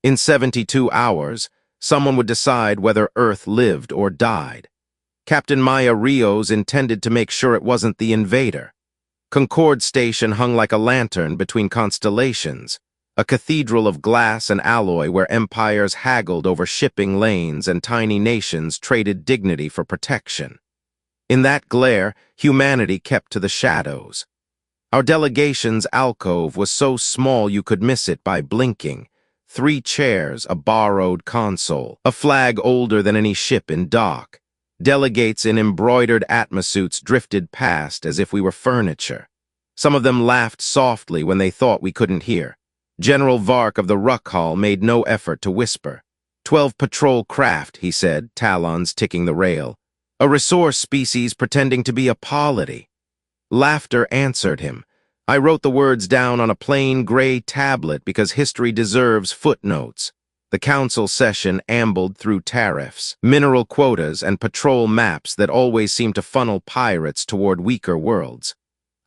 In 72 hours, someone would decide whether Earth lived or died. Captain Maya Rios intended to make sure it wasn't the invader. Concord Station hung like a lantern between constellations, a cathedral of glass and alloy where empires haggled over shipping lanes and tiny nations traded dignity for protection. In that glare, humanity kept to the shadows. Our delegation's alcove was so small you could miss it by blinking. 3 chairs, a borrowed console, a flag older than any ship in dock. Delegates in embroidered atmosuits drifted past as if we were furniture. Some of them laughed softly when they thought we couldn't hear. General Vark of the Ruck Hall made no effort to whisper. 12 patrol craft, he said, talons ticking the rail. A resource species pretending to be a polity. Laughter answered him. I wrote the words down on a plain gray tablet because history deserves footnotes. The council session ambled through tariffs, mineral quotas, and patrol maps that always seemed to funnel pirates toward weaker worlds.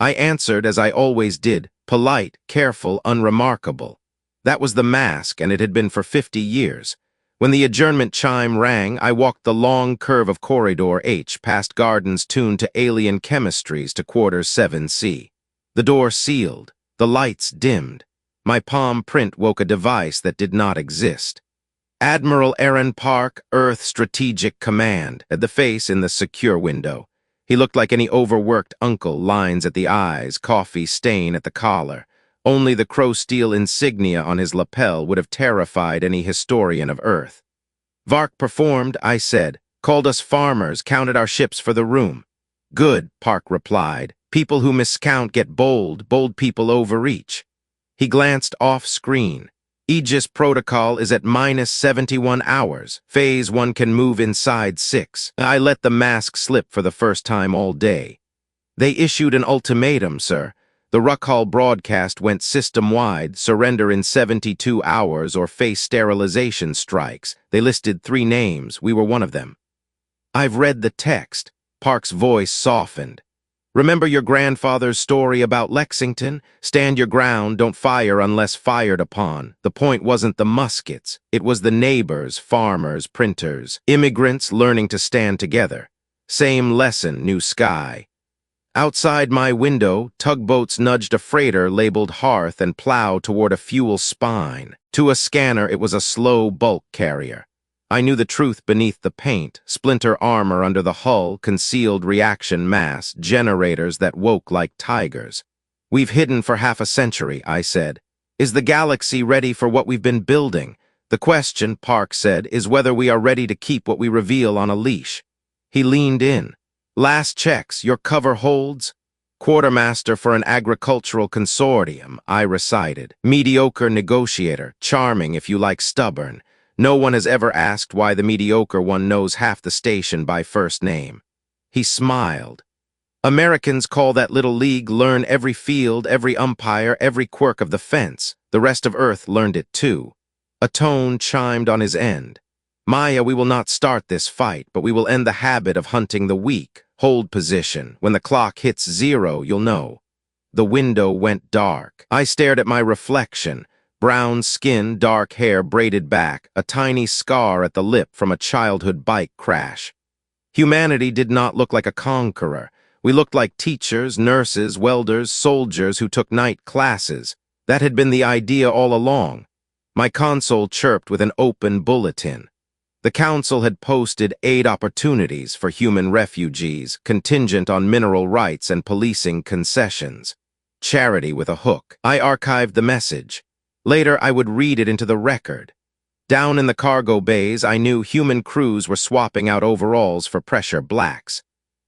I answered as I always did, polite, careful, unremarkable. That was the mask, and it had been for 50 years. When the adjournment chime rang, I walked the long curve of Corridor H past gardens tuned to alien chemistries to Quarters 7C. The door sealed, the lights dimmed. My palm print woke a device that did not exist. Admiral Aaron Park, Earth Strategic Command, at the face in the secure window. He looked like any overworked uncle, lines at the eyes, coffee stain at the collar. Only the crow-steel insignia on his lapel would have terrified any historian of Earth. Vark performed, I said, called us farmers, counted our ships for the room. Good, Park replied. People who miscount get bold, bold people overreach. He glanced off-screen. Aegis protocol is at -71 hours. Phase 1 can move inside 6. I let the mask slip for the first time all day. They issued an ultimatum, sir. The Ruck Hall broadcast went system-wide, surrender in 72 hours or face sterilization strikes. They listed 3 names. We were one of them. I've read the text. Park's voice softened. Remember your grandfather's story about Lexington? Stand your ground, don't fire unless fired upon. The point wasn't the muskets. It was the neighbors, farmers, printers, immigrants learning to stand together. Same lesson, new sky. Outside my window, tugboats nudged a freighter labeled Hearth and plow toward a fuel spine. To a scanner, it was a slow bulk carrier. I knew the truth beneath the paint, splinter armor under the hull, concealed reaction mass, generators that woke like tigers. We've hidden for half a century, I said. Is the galaxy ready for what we've been building? The question, Park said, is whether we are ready to keep what we reveal on a leash. He leaned in. Last checks, your cover holds? Quartermaster for an agricultural consortium, I recited. Mediocre negotiator, charming if you like stubborn. No one has ever asked why the mediocre one knows half the station by first name. He smiled. Americans call that little league learn every field, every umpire, every quirk of the fence. The rest of Earth learned it too. A tone chimed on his end. Maya, we will not start this fight, but we will end the habit of hunting the weak. Hold position. When the clock hits 0, you'll know. The window went dark. I stared at my reflection. Brown skin, dark hair braided back, a tiny scar at the lip from a childhood bike crash. Humanity did not look like a conqueror. We looked like teachers, nurses, welders, soldiers who took night classes. That had been the idea all along. My console chirped with an open bulletin. The council had posted aid opportunities for human refugees, contingent on mineral rights and policing concessions. Charity with a hook. I archived the message. Later, I would read it into the record. Down in the cargo bays, I knew human crews were swapping out overalls for pressure blacks.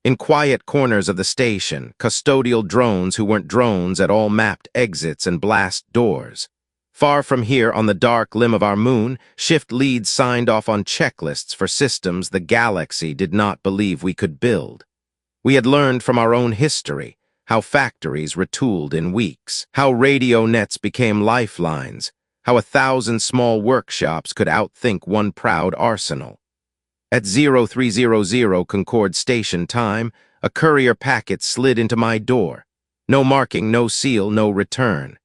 In quiet corners of the station, custodial drones who weren't drones at all mapped exits and blast doors. Far from here, on the dark limb of our moon, shift leads signed off on checklists for systems the galaxy did not believe we could build. We had learned from our own history, how factories retooled in weeks, how radio nets became lifelines, how 1,000 small workshops could outthink one proud arsenal. At 0300 Concord Station time, a courier packet slid into my door. No marking, no seal, no return.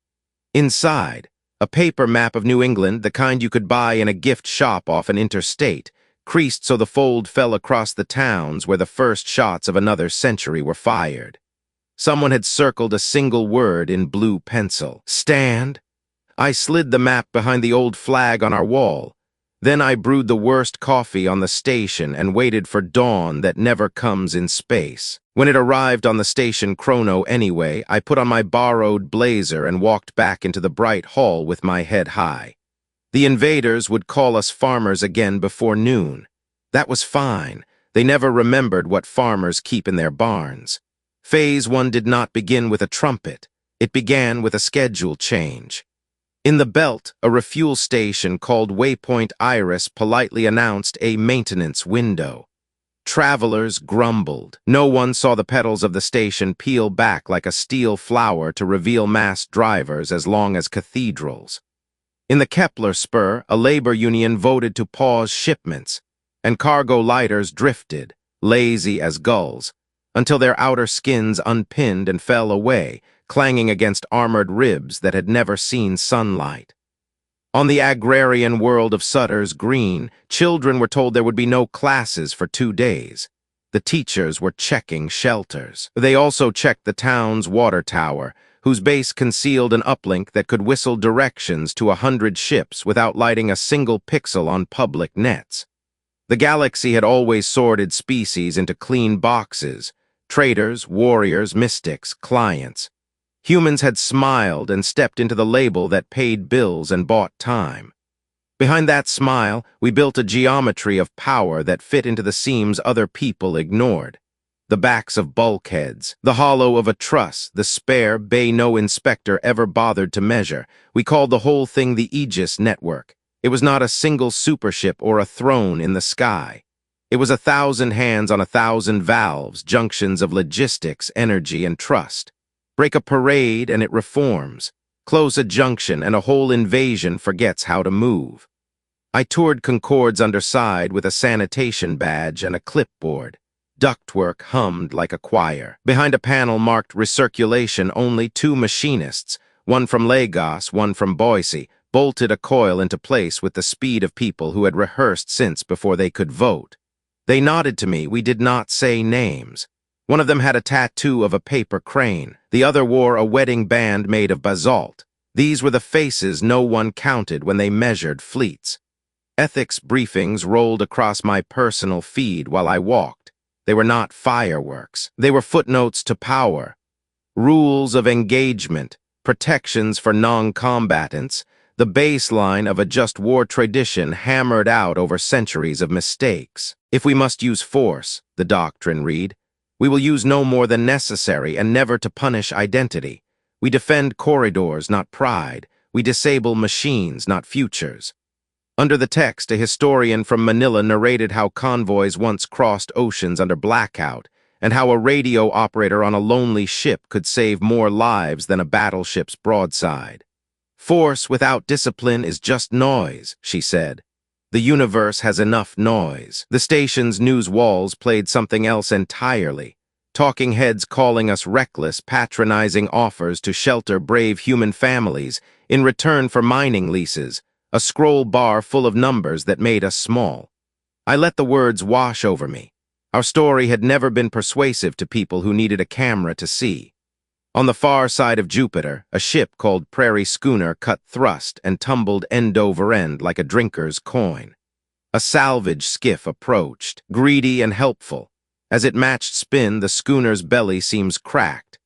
Inside, A paper map of New England, the kind you could buy in a gift shop off an interstate, creased so the fold fell across the towns where the first shots of another century were fired. Someone had circled a single word in blue pencil. Stand. I slid the map behind the old flag on our wall. Then I brewed the worst coffee on the station and waited for dawn that never comes in space. When it arrived on the station chrono anyway, I put on my borrowed blazer and walked back into the bright hall with my head high. The invaders would call us farmers again before noon. That was fine. They never remembered what farmers keep in their barns. Phase 1 did not begin with a trumpet. It began with a schedule change. In the belt, a refuel station called Waypoint Iris politely announced a maintenance window. Travelers grumbled. No one saw the petals of the station peel back like a steel flower to reveal masked drivers as long as cathedrals. In the Kepler spur, a labor union voted to pause shipments, and cargo lighters drifted, lazy as gulls, until their outer skins unpinned and fell away, clanging against armored ribs that had never seen sunlight. On the agrarian world of Sutter's Green, children were told there would be no classes for 2 days. The teachers were checking shelters. They also checked the town's water tower, whose base concealed an uplink that could whistle directions to 100 ships without lighting a single pixel on public nets. The galaxy had always sorted species into clean boxes: traders, warriors, mystics, clients. Humans had smiled and stepped into the label that paid bills and bought time. Behind that smile, we built a geometry of power that fit into the seams other people ignored. The backs of bulkheads, the hollow of a truss, the spare bay no inspector ever bothered to measure. We called the whole thing the Aegis network. It was not a single supership or a throne in the sky. It was 1,000 hands on 1,000 valves, junctions of logistics, energy, and trust. Break a parade and it reforms. Close a junction and a whole invasion forgets how to move. I toured Concorde's underside with a sanitation badge and a clipboard. Ductwork hummed like a choir. Behind a panel marked recirculation, only 2 machinists, one from Lagos, one from Boise, bolted a coil into place with the speed of people who had rehearsed since before they could vote. They nodded to me. We did not say names. One of them had a tattoo of a paper crane. The other wore a wedding band made of basalt. These were the faces no one counted when they measured fleets. Ethics briefings rolled across my personal feed while I walked. They were not fireworks. They were footnotes to power. Rules of engagement, protections for non-combatants, the baseline of a just war tradition hammered out over centuries of mistakes. If we must use force, the doctrine read, we will use no more than necessary and never to punish identity. We defend corridors, not pride. We disable machines, not futures. Under the text, a historian from Manila narrated how convoys once crossed oceans under blackout, and how a radio operator on a lonely ship could save more lives than a battleship's broadside. Force without discipline is just noise, she said. The universe has enough noise. The station's news walls played something else entirely. Talking heads calling us reckless, patronizing offers to shelter brave human families in return for mining leases, a scroll bar full of numbers that made us small. I let the words wash over me. Our story had never been persuasive to people who needed a camera to see. On the far side of Jupiter, a ship called Prairie Schooner cut thrust and tumbled end over end like a drinker's coin. A salvage skiff approached, greedy and helpful. As it matched spin, the schooner's belly seems cracked.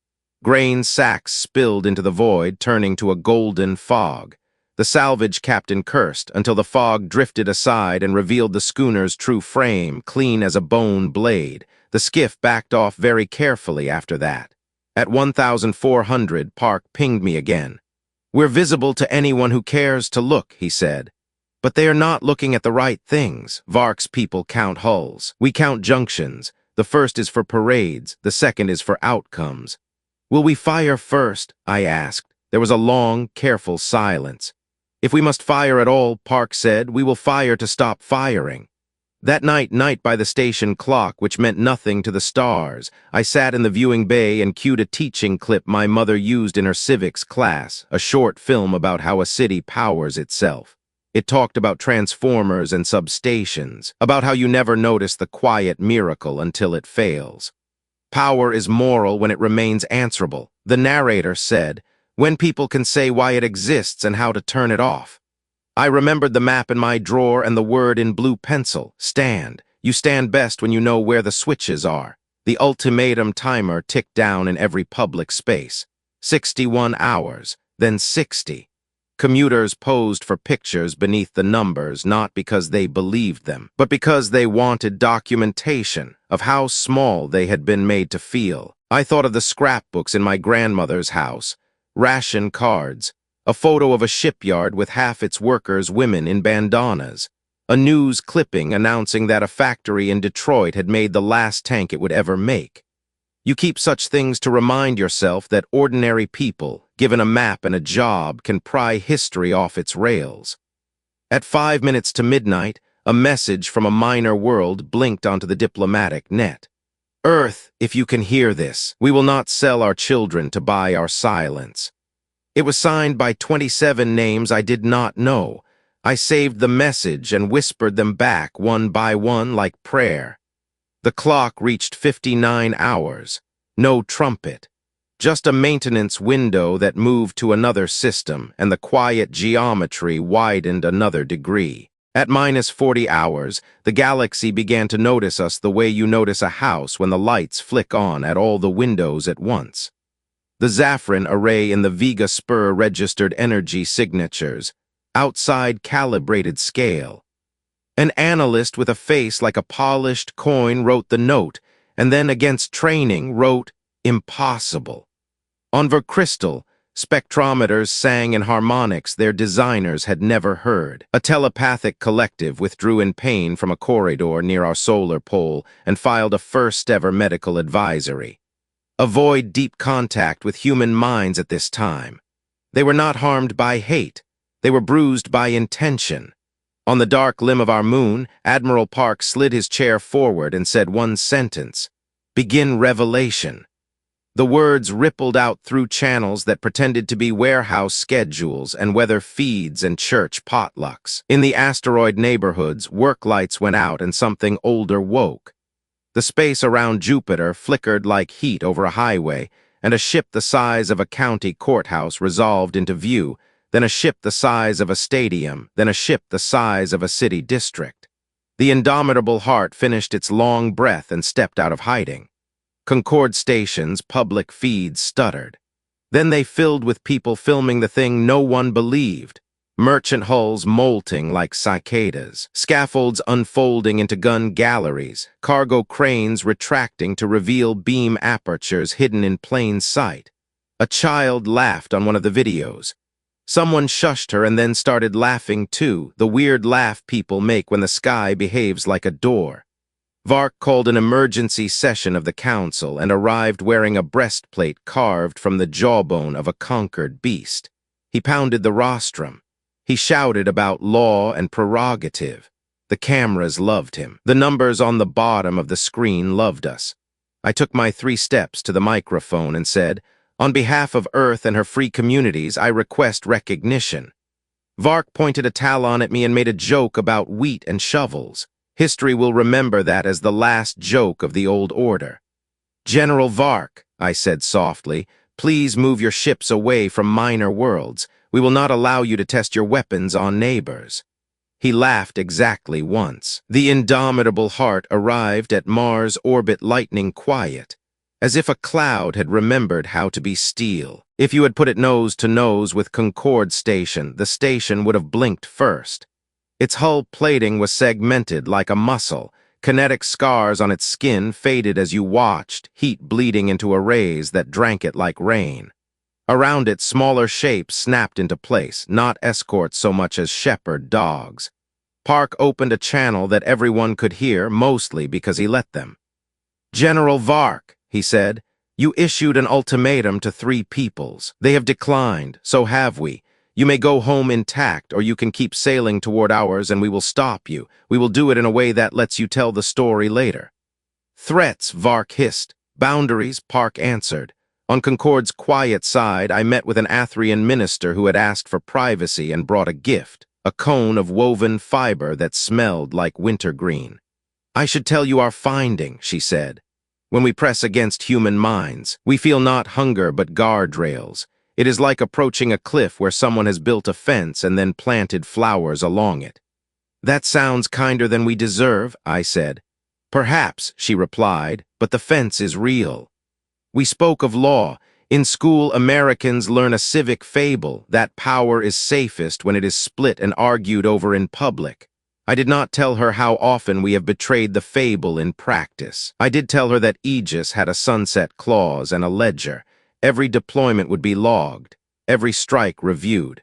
Grain sacks spilled into the void, turning to a golden fog. The salvage captain cursed until the fog drifted aside and revealed the schooner's true frame, clean as a bone blade. The skiff backed off very carefully after that. At 1,400, Park pinged me again. We're visible to anyone who cares to look, he said. But they are not looking at the right things. Vark's people count hulls. We count junctions. The first is for parades. The second is for outcomes. Will we fire first? I asked. There was a long, careful silence. If we must fire at all, Park said, we will fire to stop firing. That night by the station clock, which meant nothing to the stars, I sat in the viewing bay and cued a teaching clip my mother used in her civics class, a short film about how a city powers itself. It talked about transformers and substations, about how you never notice the quiet miracle until it fails. Power is moral when it remains answerable, the narrator said, when people can say why it exists and how to turn it off. I remembered the map in my drawer and the word in blue pencil, stand. You stand best when you know where the switches are. The ultimatum timer ticked down in every public space. 61 hours, then 60. Commuters posed for pictures beneath the numbers not because they believed them, but because they wanted documentation of how small they had been made to feel. I thought of the scrapbooks in my grandmother's house, ration cards, a photo of a shipyard with half its workers women in bandanas, a news clipping announcing that a factory in Detroit had made the last tank it would ever make. You keep such things to remind yourself that ordinary people, given a map and a job, can pry history off its rails. At 5 minutes to midnight, a message from a minor world blinked onto the diplomatic net. Earth, if you can hear this, we will not sell our children to buy our silence. It was signed by 27 names I did not know. I saved the message and whispered them back one by one like prayer. The clock reached 59 hours. No trumpet. Just a maintenance window that moved to another system, and the quiet geometry widened another degree. At minus 40 hours, the galaxy began to notice us the way you notice a house when the lights flick on at all the windows at once. The Zaffron array in the Vega Spur registered energy signatures, outside calibrated scale. An analyst with a face like a polished coin wrote the note, and then against training wrote, impossible. On Vercrystal, spectrometers sang in harmonics their designers had never heard. A telepathic collective withdrew in pain from a corridor near our solar pole and filed a first-ever medical advisory. Avoid deep contact with human minds at this time. They were not harmed by hate. They were bruised by intention. On the dark limb of our moon, Admiral Park slid his chair forward and said one sentence, "Begin revelation." The words rippled out through channels that pretended to be warehouse schedules and weather feeds and church potlucks. In the asteroid neighborhoods, work lights went out and something older woke. The space around Jupiter flickered like heat over a highway, and a ship the size of a county courthouse resolved into view, then a ship the size of a stadium, then a ship the size of a city district. The indomitable heart finished its long breath and stepped out of hiding. Concord Station's public feeds stuttered. Then they filled with people filming the thing no one believed. Merchant hulls molting like cicadas, scaffolds unfolding into gun galleries, cargo cranes retracting to reveal beam apertures hidden in plain sight. A child laughed on one of the videos. Someone shushed her and then started laughing too, the weird laugh people make when the sky behaves like a door. Vark called an emergency session of the council and arrived wearing a breastplate carved from the jawbone of a conquered beast. He pounded the rostrum. He shouted about law and prerogative. The cameras loved him. The numbers on the bottom of the screen loved us. I took my 3 steps to the microphone and said, "On behalf of Earth and her free communities, I request recognition." Vark pointed a talon at me and made a joke about wheat and shovels. History will remember that as the last joke of the old order. "General Vark," I said softly, "please move your ships away from minor worlds. We will not allow you to test your weapons on neighbors." He laughed exactly once. The indomitable heart arrived at Mars orbit lightning quiet, as if a cloud had remembered how to be steel. If you had put it nose to nose with Concord Station, the station would have blinked first. Its hull plating was segmented like a muscle. Kinetic scars on its skin faded as you watched, heat bleeding into arrays that drank it like rain. Around it, smaller shapes snapped into place, not escorts so much as shepherd dogs. Park opened a channel that everyone could hear, mostly because he let them. "General Vark," he said, "you issued an ultimatum to 3 peoples. They have declined, so have we. You may go home intact, or you can keep sailing toward ours and we will stop you. We will do it in a way that lets you tell the story later. Threats, Vark hissed. Boundaries, Park answered. On Concord's quiet side, I met with an Athrian minister who had asked for privacy and brought a gift, a cone of woven fiber that smelled like wintergreen. I should tell you our finding, she said. When we press against human minds, we feel not hunger but guardrails. It is like approaching a cliff where someone has built a fence and then planted flowers along it. That sounds kinder than we deserve, I said. Perhaps, she replied, but the fence is real. We spoke of law. In school, Americans learn a civic fable that power is safest when it is split and argued over in public. I did not tell her how often we have betrayed the fable in practice. I did tell her that Aegis had a sunset clause and a ledger. Every deployment would be logged, every strike reviewed.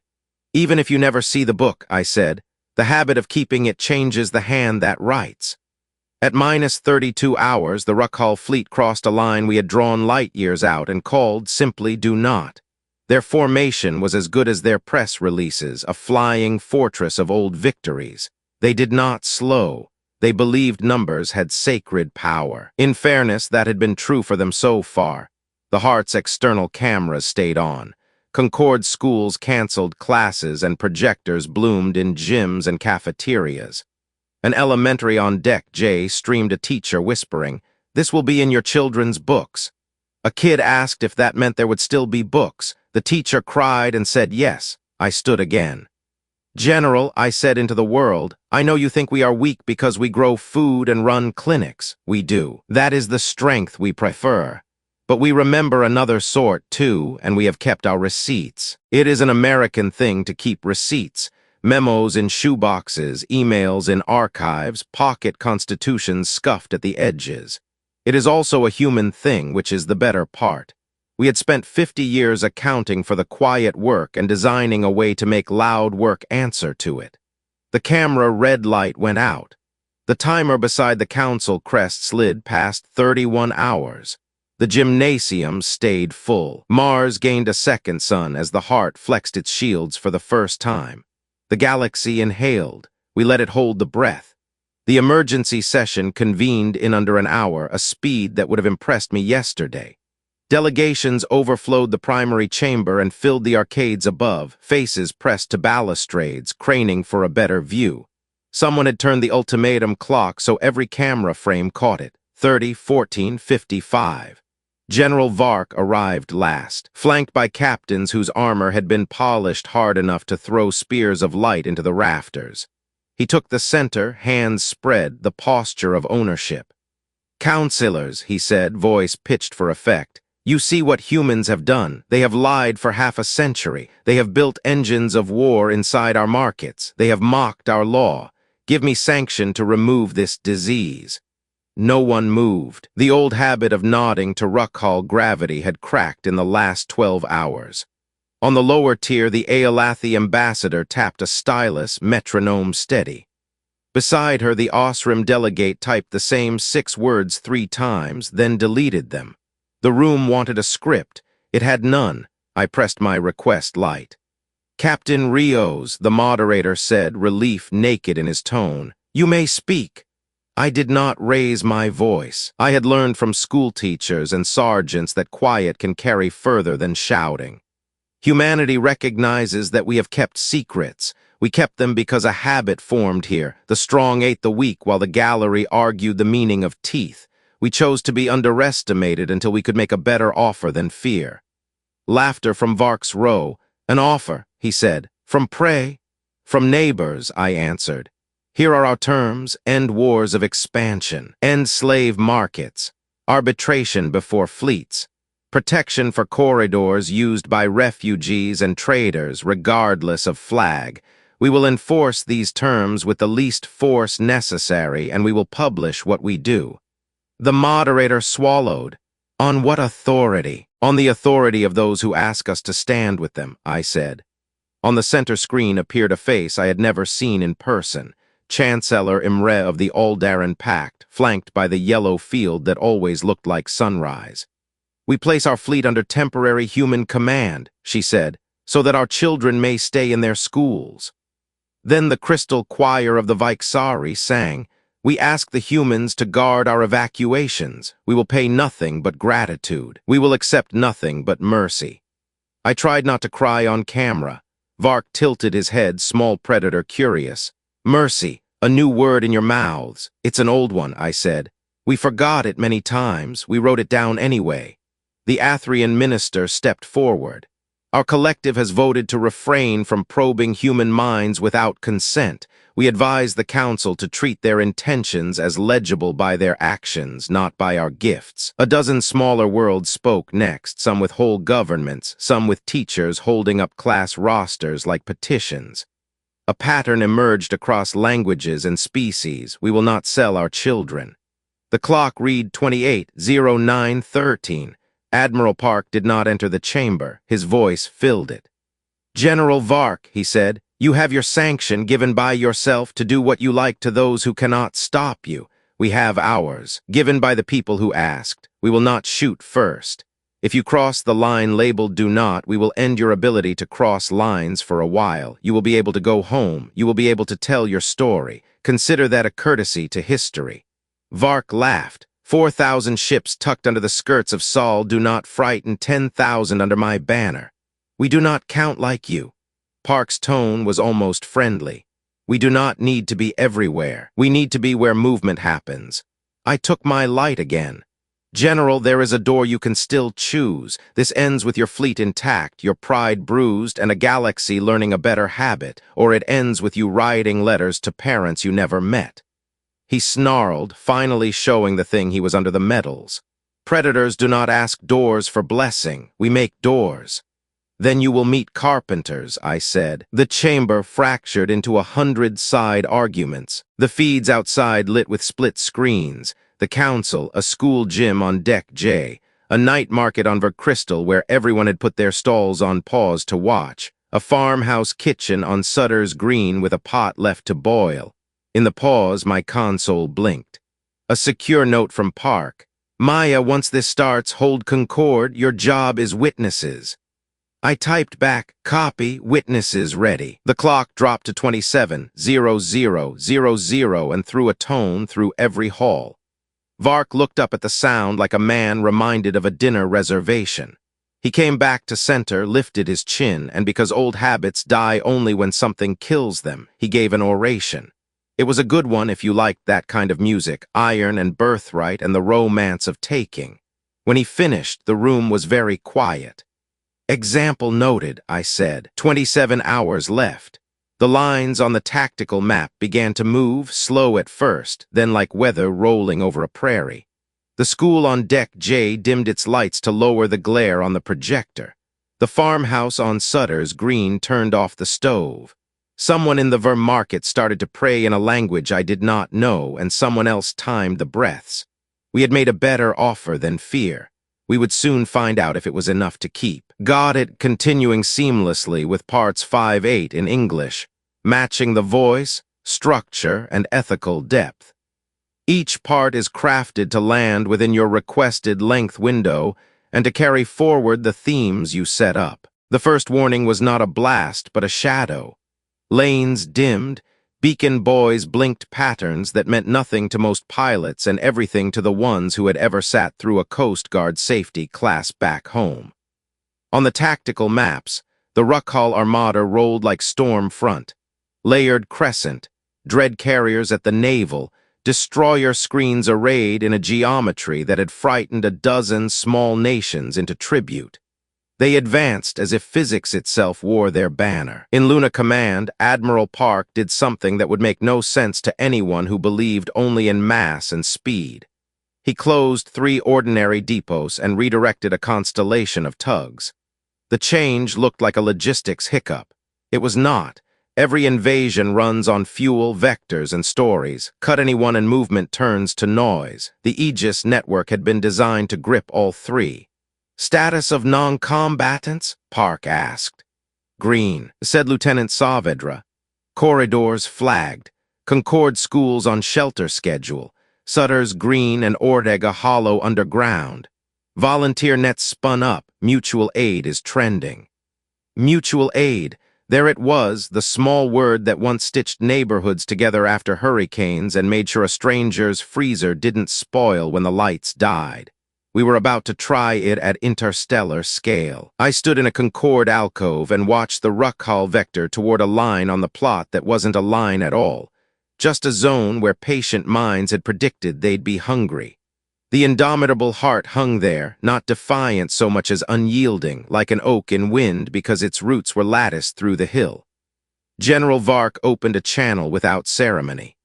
Even if you never see the book, I said, the habit of keeping it changes the hand that writes. At minus 32 hours, the Rukhal fleet crossed a line we had drawn light years out and called simply do not. Their formation was as good as their press releases, a flying fortress of old victories. They did not slow. They believed numbers had sacred power. In fairness, that had been true for them so far. The Heart's external cameras stayed on. Concorde schools canceled classes and projectors bloomed in gyms and cafeterias. An elementary on deck J streamed a teacher whispering, "This will be in your children's books." A kid asked if that meant there would still be books. The teacher cried and said yes. I stood again. "General," I said into the world, "I know you think we are weak because we grow food and run clinics. We do. That is the strength we prefer. But we remember another sort, too, and we have kept our receipts. It is an American thing to keep receipts. Memos in shoeboxes, emails in archives, pocket constitutions scuffed at the edges. It is also a human thing, which is the better part. We had spent 50 years accounting for the quiet work and designing a way to make loud work answer to it. The camera red light went out. The timer beside the council crest slid past 31 hours. The gymnasium stayed full. Mars gained a second sun as the Heart flexed its shields for the first time. The galaxy inhaled. We let it hold the breath. The emergency session convened in under an hour, a speed that would have impressed me yesterday. Delegations overflowed the primary chamber and filled the arcades above, faces pressed to balustrades, craning for a better view. Someone had turned the ultimatum clock so every camera frame caught it. 30, 14, 55. General Vark arrived last, flanked by captains whose armor had been polished hard enough to throw spears of light into the rafters. He took the center, hands spread, the posture of ownership. "Counselors," he said, voice pitched for effect, "you see what humans have done. They have lied for half a century. They have built engines of war inside our markets. They have mocked our law. Give me sanction to remove this disease." No one moved. The old habit of nodding to Rukhal gravity had cracked in the last 12 hours. On the lower tier, the Aelathi ambassador tapped a stylus, metronome steady. Beside her, the Osrim delegate typed the same 6 words 3 times, then deleted them. The room wanted a script. It had none. I pressed my request light. "Captain Rios," the moderator said, relief naked in his tone. "You may speak." I did not raise my voice. I had learned from school teachers and sergeants that quiet can carry further than shouting. Humanity recognizes that we have kept secrets. We kept them because a habit formed here. The strong ate the weak while the gallery argued the meaning of teeth. We chose to be underestimated until we could make a better offer than fear. Laughter from Vark's row. "An offer," he said. "From prey?" "From neighbors," I answered. "Here are our terms: end wars of expansion, end slave markets, arbitration before fleets, protection for corridors used by refugees and traders regardless of flag. We will enforce these terms with the least force necessary, and we will publish what we do." The moderator swallowed. "On what authority?" "On the authority of those who ask us to stand with them," I said. On the center screen appeared a face I had never seen in person. Chancellor Imre of the Aldaran Pact, flanked by the yellow field that always looked like sunrise. "We place our fleet under temporary human command," she said. so that our children may stay in their schools. Then the crystal choir of the Vaiksari sang, "We ask the humans to guard our evacuations. We will pay nothing but gratitude. We will accept nothing but mercy." I tried not to cry on camera. Vark tilted his head, small predator curious. "Mercy, a new word in your mouths. It's an old one," I said. "We forgot it many times. We wrote it down anyway." The Athrian minister stepped forward. "Our collective has voted to refrain from probing human minds without consent. We advise the council to treat their intentions as legible by their actions, not by our gifts." A dozen smaller worlds spoke next, some with whole governments, some with teachers holding up class rosters like petitions. A pattern emerged across languages and species. "We will not sell our children." The clock read 28:09:13. Admiral Park did not enter the chamber. His voice filled it. "General Vark," he said, "you have your sanction given by yourself to do what you like to those who cannot stop you. We have ours, given by the people who asked. We will not shoot first. If you cross the line labeled do not, we will end your ability to cross lines for a while. You will be able to go home. You will be able to tell your story. Consider that a courtesy to history." Vark laughed. 4,000 ships tucked under the skirts of Sol do not frighten 10,000 under my banner. We do not count like you. Park's tone was almost friendly. We do not need to be everywhere. We need to be where movement happens. I took my light again. "General, there is a door you can still choose. This ends with your fleet intact, your pride bruised, and a galaxy learning a better habit, or it ends with you writing letters to parents you never met." He snarled, finally showing the thing he was under the medals. "Predators do not ask doors for blessing. We make doors." "Then you will meet carpenters," I said. The chamber fractured into 100 side arguments. The feeds outside lit with split screens. The council, a school gym on Deck J, a night market on Vercrystal where everyone had put their stalls on pause to watch, a farmhouse kitchen on Sutter's Green with a pot left to boil. In the pause, my console blinked. A secure note from Park. "Maya, once this starts, hold Concord. Your job is witnesses." I typed back, "Copy, witnesses ready." The clock dropped to 27:00:00 and threw a tone through every hall. Vark looked up at the sound like a man reminded of a dinner reservation. He came back to center, lifted his chin, and because old habits die only when something kills them, he gave an oration. It was a good one if you liked that kind of music, iron and birthright and the romance of taking. When he finished, the room was very quiet. "Example noted," I said. 27 hours left. The lines on the tactical map began to move, slow at first, then like weather rolling over a prairie. The school on Deck J dimmed its lights to lower the glare on the projector. The farmhouse on Sutter's Green turned off the stove. Someone in the Vermarket started to pray in a language I did not know, and someone else timed the breaths. We had made a better offer than fear. We would soon find out if it was enough to keep. Got it continuing seamlessly with parts 5-8 in English, matching the voice, structure, and ethical depth. Each part is crafted to land within your requested length window and to carry forward the themes you set up. The first warning was not a blast, but a shadow. Lanes dimmed, beacon buoys blinked patterns that meant nothing to most pilots and everything to the ones who had ever sat through a Coast Guard safety class back home. On the tactical maps, the Ruckhall Armada rolled like storm front. Layered crescent, dread carriers at the navel, destroyer screens arrayed in a geometry that had frightened a dozen small nations into tribute. They advanced as if physics itself wore their banner. In Luna Command, Admiral Park did something that would make no sense to anyone who believed only in mass and speed. He closed 3 ordinary depots and redirected a constellation of tugs. The change looked like a logistics hiccup. It was not. Every invasion runs on fuel, vectors, and stories. Cut anyone and movement turns to noise. The Aegis network had been designed to grip all 3. "Status of non-combatants?" Park asked. "Green," said Lieutenant Saavedra. Corridors flagged. Concord schools on shelter schedule. Sutter's Green and Ordega hollow underground. Volunteer nets spun up. Mutual aid is trending. Mutual aid. There it was, the small word that once stitched neighborhoods together after hurricanes and made sure a stranger's freezer didn't spoil when the lights died. We were about to try it at interstellar scale. I stood in a Concorde alcove and watched the Ruck-Hall vector toward a line on the plot that wasn't a line at all, just a zone where patient minds had predicted they'd be hungry. The indomitable heart hung there, not defiant so much as unyielding, like an oak in wind because its roots were latticed through the hill. General Vark opened a channel without ceremony.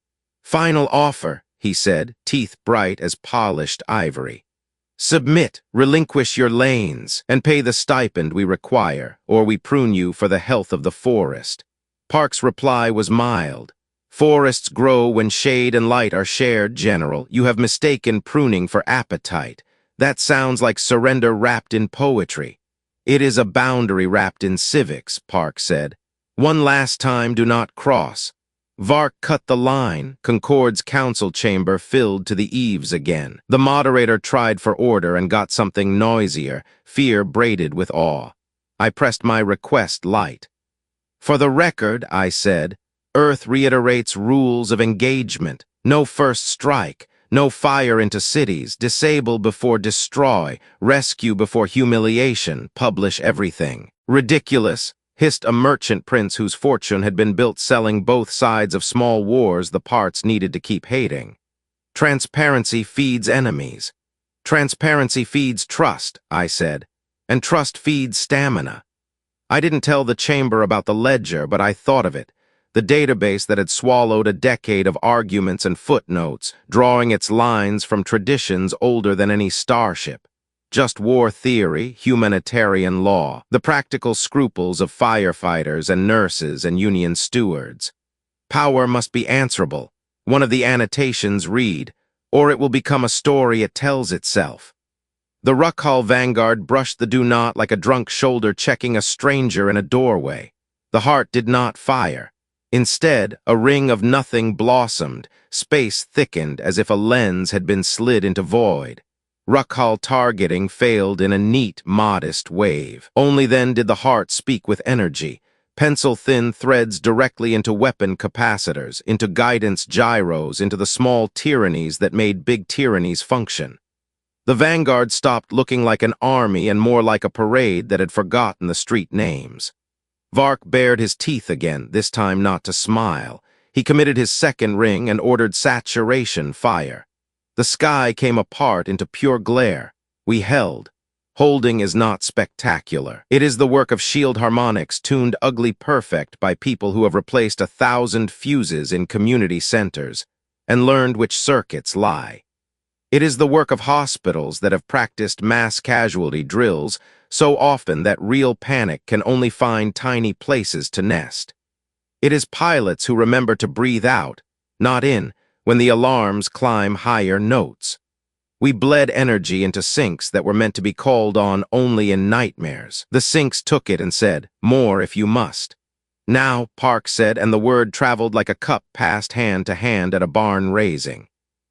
"Final offer," he said, teeth bright as polished ivory. "Submit, relinquish your lanes, and pay the stipend we require, or we prune you for the health of the forest." Park's reply was mild. "Forests grow when shade and light are shared, General. You have mistaken pruning for appetite. That sounds like surrender wrapped in poetry." "It is a boundary wrapped in civics," Park said. "One last time, do not cross." Vark cut the line. Concorde's council chamber filled to the eaves again. The moderator tried for order and got something noisier, fear braided with awe. I pressed my request light. "For the record," I said, "Earth reiterates rules of engagement. No first strike, no fire into cities, disable before destroy, rescue before humiliation, publish everything." "Ridiculous," hissed a merchant prince whose fortune had been built selling both sides of small wars the parts needed to keep hating. "Transparency feeds enemies." "Transparency feeds trust," I said, "and trust feeds stamina." I didn't tell the chamber about the ledger, but I thought of it. The database that had swallowed a decade of arguments and footnotes, drawing its lines from traditions older than any starship. Just war theory, humanitarian law, the practical scruples of firefighters and nurses and union stewards. "Power must be answerable," one of the annotations read, "or it will become a story it tells itself." The Ruck-Hall vanguard brushed the do-not like a drunk shoulder checking a stranger in a doorway. The heart did not fire. Instead, a ring of nothing blossomed, space thickened as if a lens had been slid into void. Ruck-Hall targeting failed in a neat, modest wave. Only then did the heart speak with energy, pencil-thin threads directly into weapon capacitors, into guidance gyros, into the small tyrannies that made big tyrannies function. The vanguard stopped looking like an army and more like a parade that had forgotten the street names. Vark bared his teeth again, this time not to smile. He committed his second ring and ordered saturation fire. The sky came apart into pure glare. We held. Holding is not spectacular. It is the work of shield harmonics tuned ugly perfect by people who have replaced 1,000 fuses in community centers and learned which circuits lie. It is the work of hospitals that have practiced mass casualty drills so often that real panic can only find tiny places to nest. It is pilots who remember to breathe out, not in, when the alarms climb higher notes. We bled energy into sinks that were meant to be called on only in nightmares. The sinks took it and said, "More if you must." "Now," Park said, and the word traveled like a cup passed hand to hand at a barn raising.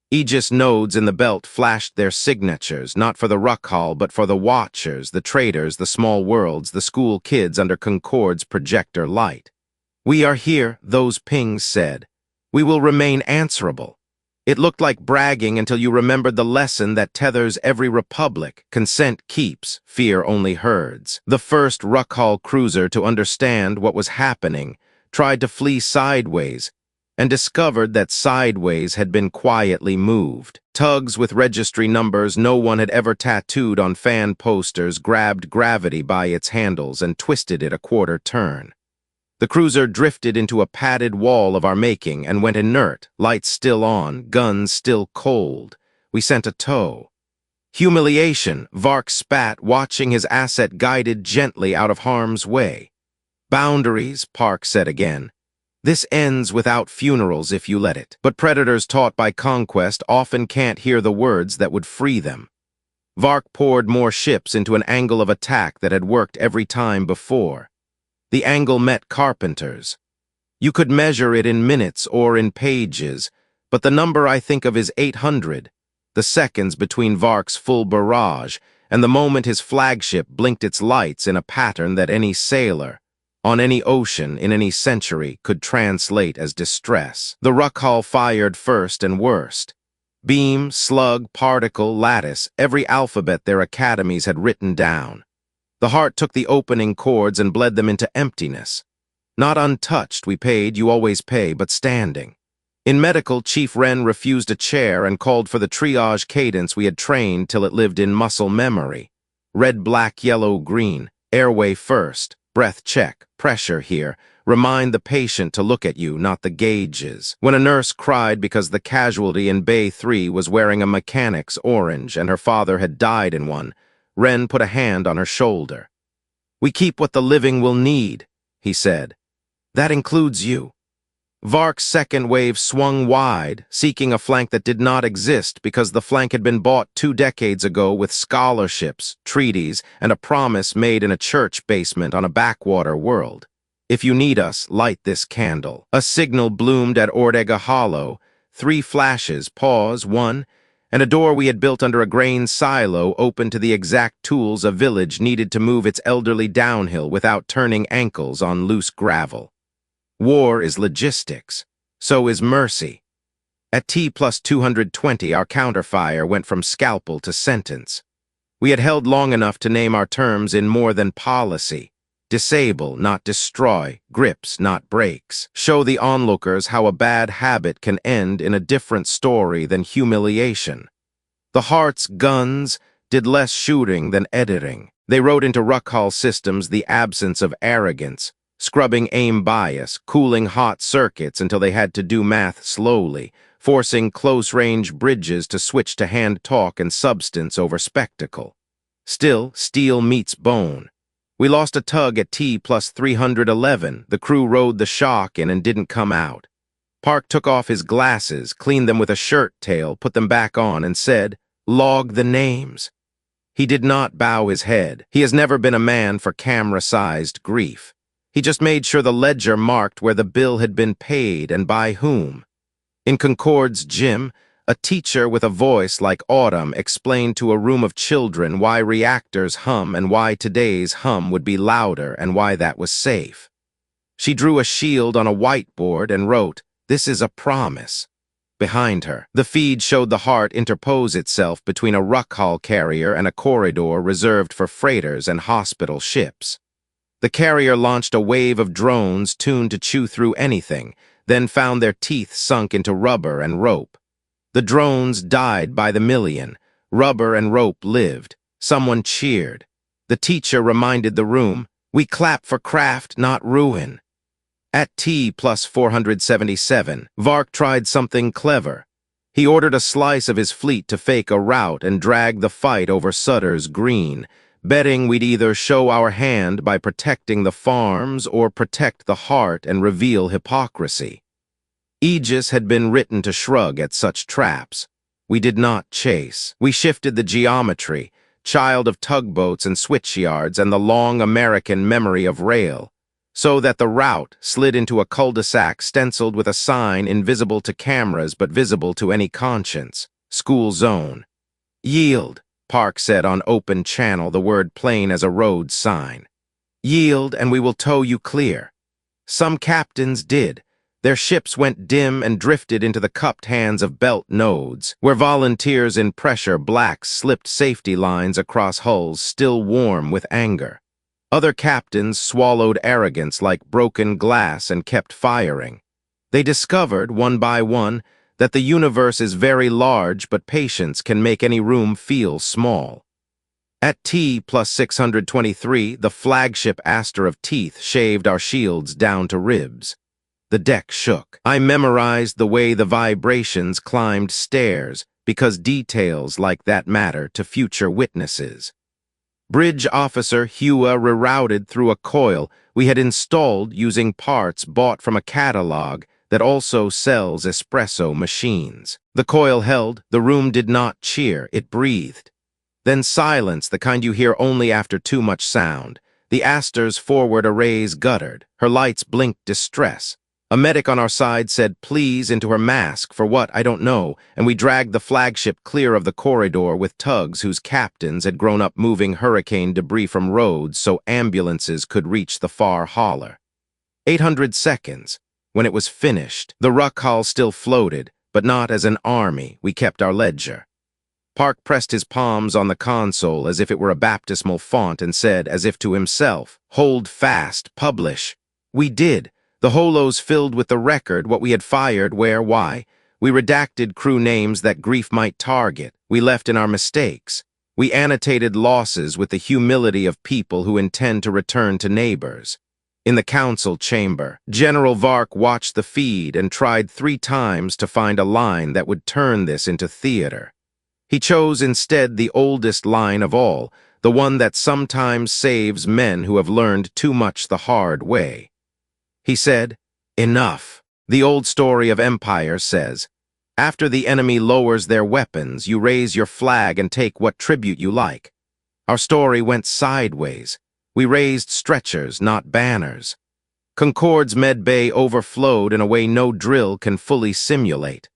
Aegis nodes in the belt flashed their signatures, not for the Ruck-Hall, but for the Watchers, the traders, the small worlds, the school kids under Concorde's projector light. "We are here," those pings said. "We will remain answerable." It looked like bragging until you remembered the lesson that tethers every republic. Consent keeps, fear only herds. The first Ruck-Hall cruiser to understand what was happening tried to flee sideways, and discovered that sideways had been quietly moved. Tugs with registry numbers no one had ever tattooed on fan posters grabbed gravity by its handles and twisted it a quarter turn. The cruiser drifted into a padded wall of our making and went inert, lights still on, guns still cold. We sent a tow. "Humiliation," Vark spat, watching his asset guided gently out of harm's way. "Boundaries," Park said again. "This ends without funerals if you let it." But predators taught by conquest often can't hear the words that would free them. Vark poured more ships into an angle of attack that had worked every time before. The angle met Carpenter's. You could measure it in minutes or in pages, but the number I think of is 800, the seconds between Vark's full barrage and the moment his flagship blinked its lights in a pattern that any sailor, on any ocean in any century, could translate as distress. The ruck hull fired first and worst. Beam, slug, particle, lattice, every alphabet their academies had written down. The heart took the opening chords and bled them into emptiness. Not untouched, we paid, you always pay, but standing. In medical, Chief Wren refused a chair and called for the triage cadence we had trained till it lived in muscle memory. Red, black, yellow, green, airway first, breath check, pressure here. Remind the patient to look at you, not the gauges. When a nurse cried because the casualty in Bay 3 was wearing a mechanic's orange and her father had died in one, Wren put a hand on her shoulder. "We keep what the living will need," he said. "That includes you." Vark's second wave swung wide, seeking a flank that did not exist because the flank had been bought 2 decades ago with scholarships, treaties, and a promise made in a church basement on a backwater world. "If you need us, light this candle." A signal bloomed at Ordega Hollow. 3 flashes, pause, 1, and a door we had built under a grain silo opened to the exact tools a village needed to move its elderly downhill without turning ankles on loose gravel. War is logistics. So is mercy. At T+220, our counterfire went from scalpel to sentence. We had held long enough to name our terms in more than policy. Disable, not destroy. Grips, not breaks. Show the onlookers how a bad habit can end in a different story than humiliation. The Heart's guns did less shooting than editing. They wrote into Ruck-Hall systems the absence of arrogance, scrubbing aim bias, cooling hot circuits until they had to do math slowly, forcing close-range bridges to switch to hand talk and substance over spectacle. Still, steel meets bone. We lost a tug at T+311. The crew rode the shock in and didn't come out. Park took off his glasses, cleaned them with a shirt tail, put them back on, and said, "Log the names." He did not bow his head. He has never been a man for camera-sized grief. He just made sure the ledger marked where the bill had been paid and by whom. In Concord's gym, a teacher with a voice like autumn explained to a room of children why reactors hum and why today's hum would be louder and why that was safe. She drew a shield on a whiteboard and wrote, "This is a promise." Behind her, the feed showed the Heart interpose itself between a Ruck-Hall carrier and a corridor reserved for freighters and hospital ships. The carrier launched a wave of drones tuned to chew through anything, then found their teeth sunk into rubber and rope. The drones died by the million. Rubber and rope lived. Someone cheered. The teacher reminded the room, "We clap for craft, not ruin." At T+477, Vark tried something clever. He ordered a slice of his fleet to fake a rout and drag the fight over Sutter's Green, betting we'd either show our hand by protecting the farms or protect the Heart and reveal hypocrisy. Aegis had been written to shrug at such traps. We did not chase. We shifted the geometry, child of tugboats and switchyards and the long American memory of rail, so that the route slid into a cul-de-sac stenciled with a sign invisible to cameras but visible to any conscience. School zone. "Yield," Park said on open channel, the word plain as a road sign. "Yield and we will tow you clear." Some captains did. Their ships went dim and drifted into the cupped hands of belt nodes, where volunteers in pressure blacks slipped safety lines across hulls still warm with anger. Other captains swallowed arrogance like broken glass and kept firing. They discovered, one by one, that the universe is very large, but patience can make any room feel small. At T+623, the flagship Aster of Teeth shaved our shields down to ribs. The deck shook. I memorized the way the vibrations climbed stairs, because details like that matter to future witnesses. Bridge Officer Hua rerouted through a coil we had installed using parts bought from a catalog that also sells espresso machines. The coil held, the room did not cheer, it breathed. Then silence, the kind you hear only after too much sound. The Aster's forward arrays guttered, her lights blinked distress. A medic on our side said please into her mask for what, I don't know, and we dragged the flagship clear of the corridor with tugs whose captains had grown up moving hurricane debris from roads so ambulances could reach the far holler. 800 seconds. When it was finished, the ruck hull still floated, but not as an army. We kept our ledger. Park pressed his palms on the console as if it were a baptismal font and said, as if to himself, "Hold fast, publish." We did. The holos filled with the record, what we had fired, where, why. We redacted crew names that grief might target. We left in our mistakes. We annotated losses with the humility of people who intend to return to neighbors. In the council chamber, General Vark watched the feed and tried 3 times to find a line that would turn this into theater. He chose instead the oldest line of all, the one that sometimes saves men who have learned too much the hard way. He said, "Enough." The old story of empire says, after the enemy lowers their weapons, you raise your flag and take what tribute you like. Our story went sideways. We raised stretchers, not banners. Concorde's med bay overflowed in a way no drill can fully simulate.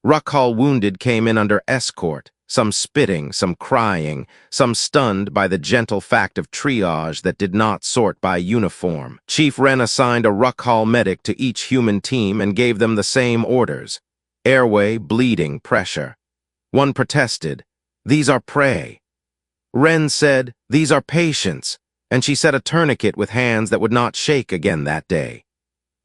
Ruck hull wounded came in under escort, some spitting, some crying, some stunned by the gentle fact of triage that did not sort by uniform. Chief Wren assigned a ruck hull medic to each human team and gave them the same orders. Airway, bleeding, pressure. One protested, "These are prey." Wren said, "These are patients," and she set a tourniquet with hands that would not shake again that day.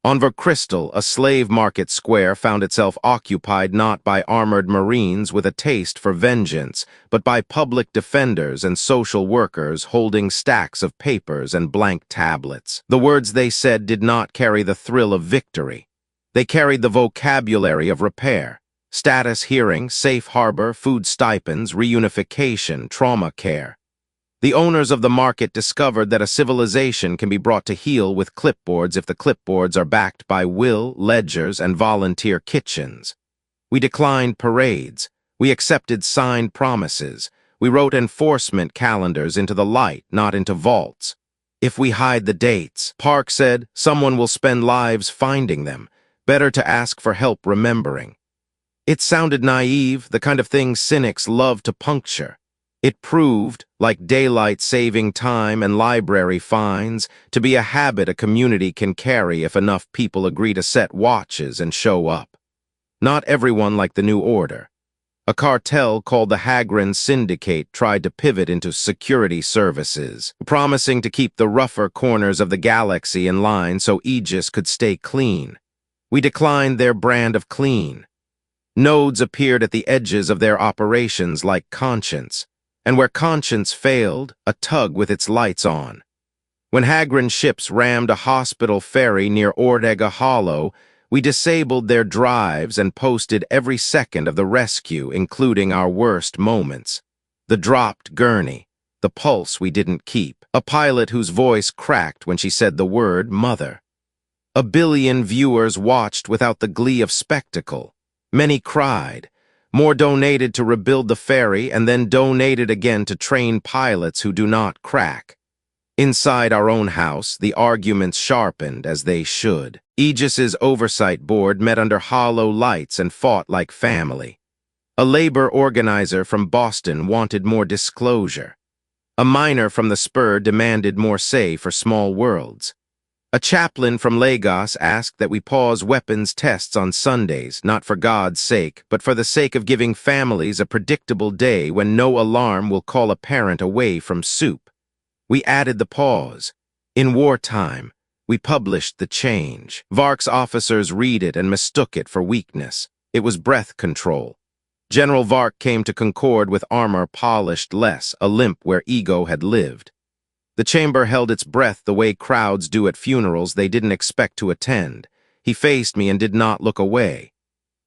On Verkrystal, a slave market square found itself occupied not by armored marines with a taste for vengeance, but by public defenders and social workers holding stacks of papers and blank tablets. The words they said did not carry the thrill of victory. They carried the vocabulary of repair: status hearing, safe harbor, food stipends, reunification, trauma care. The owners of the market discovered that a civilization can be brought to heel with clipboards if the clipboards are backed by will, ledgers, and volunteer kitchens. We declined parades. We accepted signed promises. We wrote enforcement calendars into the light, not into vaults. If we hide the dates, Park said, someone will spend lives finding them. Better to ask for help remembering. It sounded naive, the kind of thing cynics love to puncture. It proved, like daylight saving time and library fines, to be a habit a community can carry if enough people agree to set watches and show up. Not everyone liked the new order. A cartel called the Hagrin Syndicate tried to pivot into security services, promising to keep the rougher corners of the galaxy in line so Aegis could stay clean. We declined their brand of clean. Nodes appeared at the edges of their operations like conscience. And where conscience failed, a tug with its lights on. When Hagrin ships rammed a hospital ferry near Ordega Hollow, we disabled their drives and posted every second of the rescue, including our worst moments. The dropped gurney, the pulse we didn't keep, a pilot whose voice cracked when she said the word mother. 1 billion viewers watched without the glee of spectacle. Many cried. More donated to rebuild the ferry and then donated again to train pilots who do not crack. Inside our own house, the arguments sharpened as they should. Aegis's oversight board met under hollow lights and fought like family. A labor organizer from Boston wanted more disclosure. A miner from the Spur demanded more say for small worlds. A chaplain from Lagos asked that we pause weapons tests on Sundays, not for God's sake, but for the sake of giving families a predictable day when no alarm will call a parent away from soup. We added the pause. In wartime, we published the change. Vark's officers read it and mistook it for weakness. It was breath control. General Vark came to Concorde with armor polished less, a limp where ego had lived. The chamber held its breath the way crowds do at funerals they didn't expect to attend. He faced me and did not look away.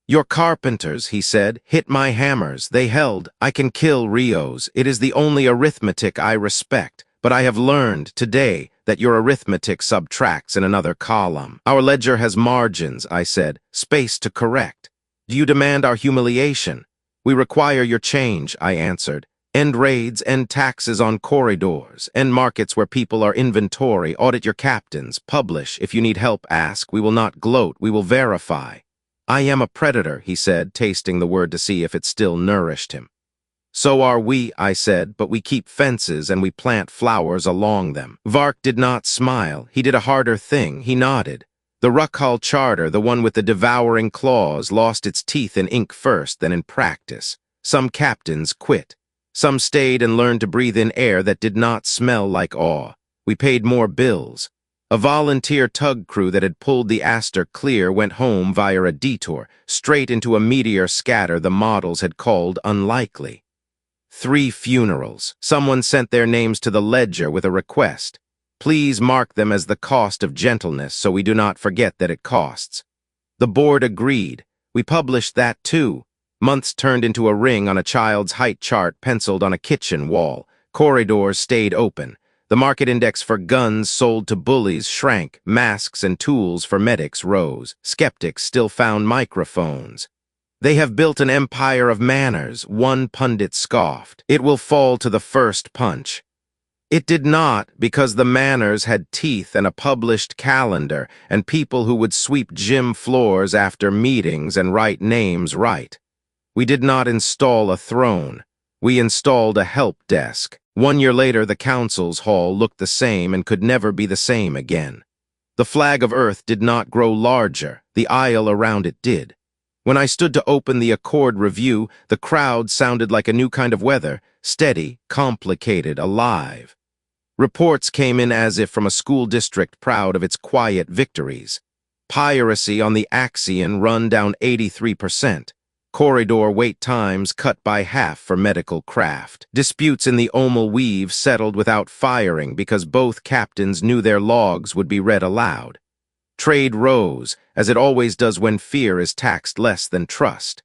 "Your carpenters," he said, "hit my hammers. They held. I can kill Rios. It is the only arithmetic I respect. But I have learned today that your arithmetic subtracts in another column. Our ledger has margins," I said, "space to correct. Do you demand our humiliation?" "We require your change," I answered. End raids, end taxes on corridors, end markets where people are inventory, audit your captains, publish. If you need help, ask. We will not gloat, we will verify. I am a predator, he said, tasting the word to see if it still nourished him. So are we, I said, but we keep fences and we plant flowers along them. Vark did not smile. He did a harder thing. He nodded. The Rukhal Charter, the one with the devouring claws, lost its teeth in ink first, then in practice. Some captains quit. Some stayed and learned to breathe in air that did not smell like awe. We paid more bills. A volunteer tug crew that had pulled the Aster clear went home via a detour, straight into a meteor scatter the models had called unlikely. 3 funerals. Someone sent their names to the ledger with a request. Please mark them as the cost of gentleness so we do not forget that it costs. The board agreed. We published that too. Months turned into a ring on a child's height chart penciled on a kitchen wall. Corridors stayed open. The market index for guns sold to bullies shrank. Masks and tools for medics rose. Skeptics still found microphones. They have built an empire of manners, one pundit scoffed. It will fall to the first punch. It did not, because the manners had teeth and a published calendar and people who would sweep gym floors after meetings and write names right. We did not install a throne. We installed a help desk. 1 year later, the council's hall looked the same and could never be the same again. The flag of Earth did not grow larger. The aisle around it did. When I stood to open the Accord Review, the crowd sounded like a new kind of weather, steady, complicated, alive. Reports came in as if from a school district proud of its quiet victories. Piracy on the Axion run down 83%. Corridor wait times cut by half for medical craft. Disputes in the Omal Weave settled without firing because both captains knew their logs would be read aloud. Trade rose, as it always does when fear is taxed less than trust.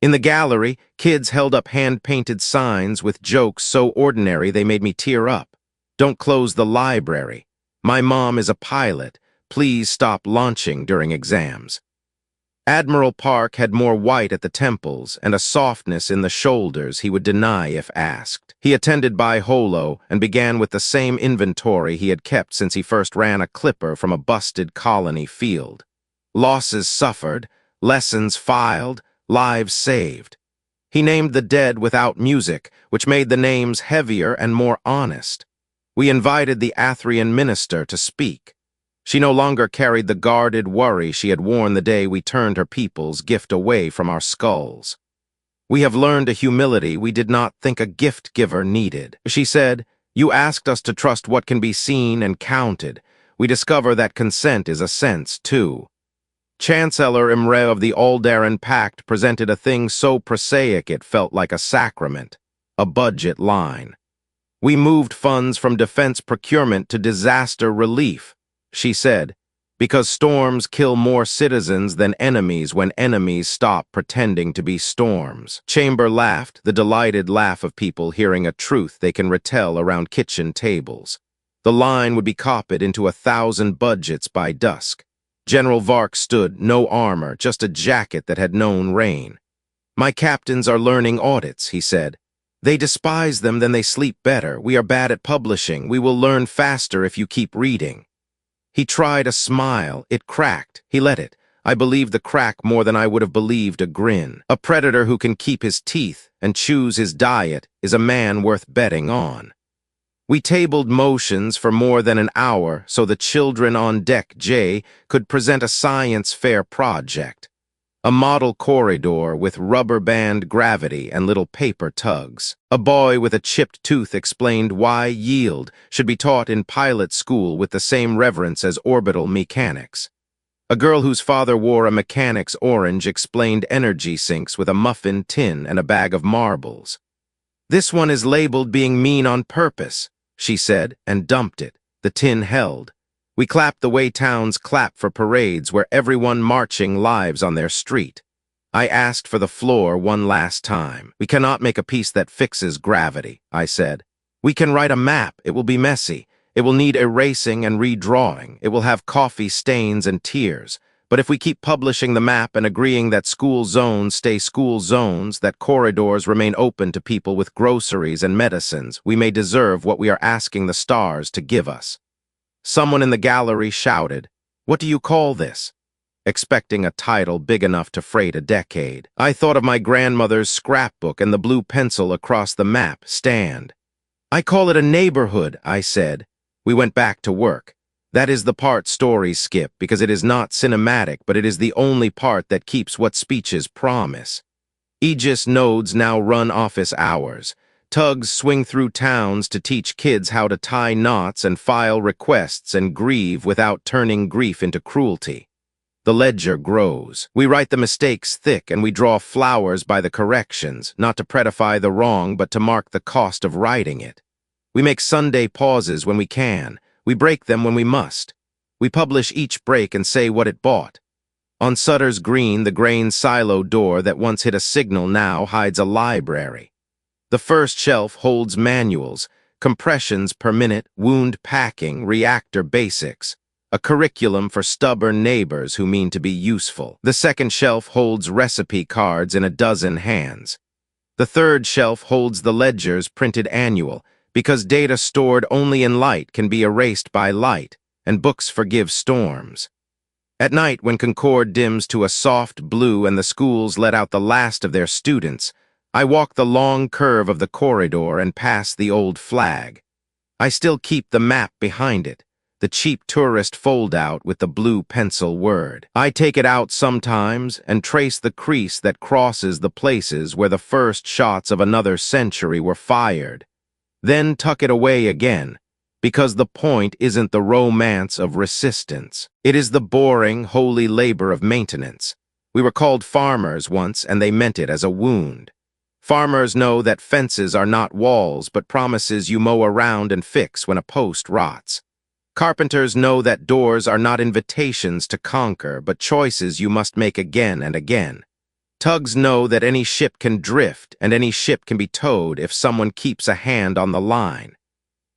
In the gallery, kids held up hand-painted signs with jokes so ordinary they made me tear up. Don't close the library. My mom is a pilot. Please stop launching during exams. Admiral Park had more white at the temples and a softness in the shoulders he would deny if asked. He attended by holo and began with the same inventory he had kept since he first ran a clipper from a busted colony field. Losses suffered, lessons filed, lives saved. He named the dead without music, which made the names heavier and more honest. We invited the Athrian minister to speak. She no longer carried the guarded worry she had worn the day we turned her people's gift away from our skulls. We have learned a humility we did not think a gift-giver needed. She said, "You asked us to trust what can be seen and counted. We discover that consent is a sense, too." Chancellor Imre of the Aldaran Pact presented a thing so prosaic it felt like a sacrament, a budget line. We moved funds from defense procurement to disaster relief, she said, because storms kill more citizens than enemies when enemies stop pretending to be storms. Chamber laughed, the delighted laugh of people hearing a truth they can retell around kitchen tables. The line would be copied into 1,000 budgets by dusk. General Vark stood, no armor, just a jacket that had known rain. My captains are learning audits, he said. They despise them, then they sleep better. We are bad at publishing. We will learn faster if you keep reading. He tried a smile. It cracked. He let it. I believed the crack more than I would have believed a grin. A predator who can keep his teeth and choose his diet is a man worth betting on. We tabled motions for more than an hour so the children on Deck J could present a science fair project. A model corridor with rubber band gravity and little paper tugs. A boy with a chipped tooth explained why yield should be taught in pilot school with the same reverence as orbital mechanics. A girl whose father wore a mechanic's orange explained energy sinks with a muffin tin and a bag of marbles. This one is labeled being mean on purpose, she said, and dumped it. The tin held. We clapped the way towns clap for parades where everyone marching lives on their street. I asked for the floor one last time. We cannot make a piece that fixes gravity, I said. We can write a map. It will be messy. It will need erasing and redrawing. It will have coffee stains and tears. But if we keep publishing the map and agreeing that school zones stay school zones, that corridors remain open to people with groceries and medicines, we may deserve what we are asking the stars to give us. Someone in the gallery shouted, "What do you call this?" expecting a title big enough to freight a decade. I thought of my grandmother's scrapbook and the blue pencil across the map stand. "I call it a neighborhood," I said. We went back to work. That is the part stories skip because it is not cinematic, but it is the only part that keeps what speeches promise. Aegis nodes now run office hours. Tugs swing through towns to teach kids how to tie knots and file requests and grieve without turning grief into cruelty. The ledger grows. We write the mistakes thick and we draw flowers by the corrections, not to predify the wrong but to mark the cost of writing it. We make Sunday pauses when we can. We break them when we must. We publish each break and say what it bought. On Sutter's Green, the grain silo door that once hid a signal now hides a library. The first shelf holds manuals, compressions per minute, wound packing, reactor basics, a curriculum for stubborn neighbors who mean to be useful. The second shelf holds recipe cards in a dozen hands. The third shelf holds the ledger's printed annual, because data stored only in light can be erased by light, and books forgive storms. At night, when Concord dims to a soft blue and the schools let out the last of their students, I walk the long curve of the corridor and pass the old flag. I still keep the map behind it, the cheap tourist fold-out with the blue pencil word. I take it out sometimes and trace the crease that crosses the places where the first shots of another century were fired. Then tuck it away again, because the point isn't the romance of resistance. It is the boring, holy labor of maintenance. We were called farmers once, and they meant it as a wound. Farmers know that fences are not walls, but promises you mow around and fix when a post rots. Carpenters know that doors are not invitations to conquer, but choices you must make again and again. Tugs know that any ship can drift and any ship can be towed if someone keeps a hand on the line.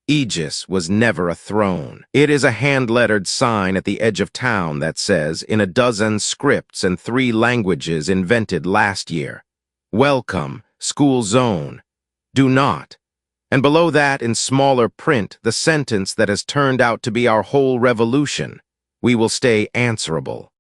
Aegis was never a throne. It is a hand-lettered sign at the edge of town that says, in a dozen scripts and 3 languages invented last year, "Welcome, school zone. Do not." And below that, in smaller print, the sentence that has turned out to be our whole revolution: "We will stay answerable."